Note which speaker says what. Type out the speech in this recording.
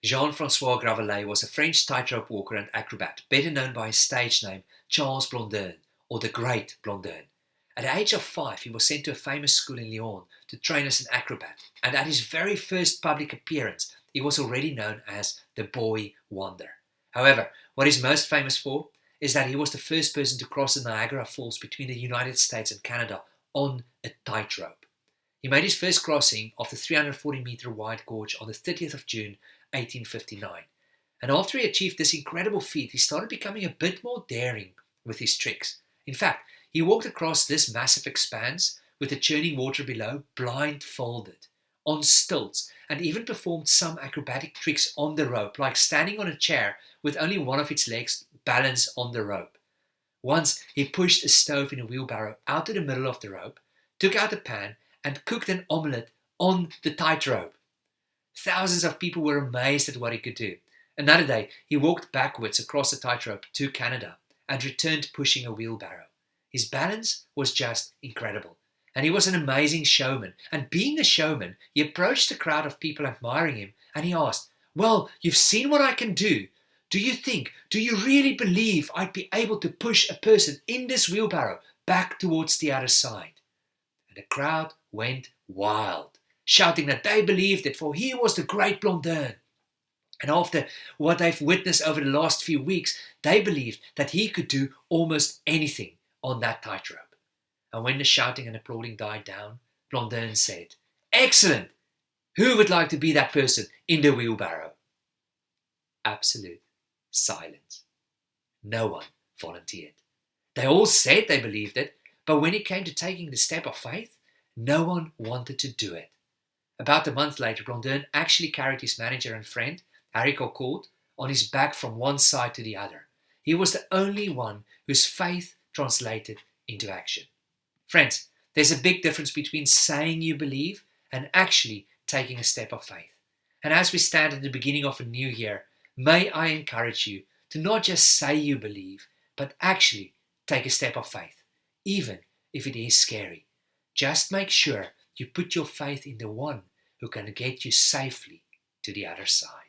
Speaker 1: Jean-Francois Gravelet was a French tightrope walker and acrobat, better known by his stage name Charles Blondin, or the Great Blondin. At the age of 5, he was sent to a famous school in Lyon to train as an acrobat, and at his very first public appearance, he was already known as the Boy Wonder. However, what he's most famous for is that he was the first person to cross the Niagara Falls between the United States and Canada on a tightrope. He made his first crossing of the 340-meter wide gorge on the 30th of June, 1859. And after he achieved this incredible feat, he started becoming a bit more daring with his tricks. In fact, he walked across this massive expanse with the churning water below, blindfolded, on stilts, and even performed some acrobatic tricks on the rope, like standing on a chair with only one of its legs balanced on the rope. Once he pushed a stove in a wheelbarrow out to the middle of the rope, took out a pan, and cooked an omelette on the tightrope. Thousands of people were amazed at what he could do. Another day, he walked backwards across the tightrope to Canada and returned pushing a wheelbarrow. His balance was just incredible. And he was an amazing showman. And being a showman, he approached a crowd of people admiring him and he asked, "Well, you've seen what I can do. Do you really believe I'd be able to push a person in this wheelbarrow back towards the other side?" And the crowd went wild, shouting that they believed it, for he was the Great Blondin. And after what they've witnessed over the last few weeks, they believed that he could do almost anything on that tightrope. And when the shouting and applauding died down, Blondin said, "Excellent! Who would like to be that person in the wheelbarrow?" Absolute silence. No one volunteered. They all said they believed it, but when it came to taking the step of faith, no one wanted to do it. About a month later, Blondin actually carried his manager and friend, Harry Court, on his back from one side to the other. He was the only one whose faith translated into action. Friends, there's a big difference between saying you believe and actually taking a step of faith. And as we stand at the beginning of a new year, may I encourage you to not just say you believe, but actually take a step of faith, even if it is scary. Just make sure you put your faith in the one who can get you safely to the other side.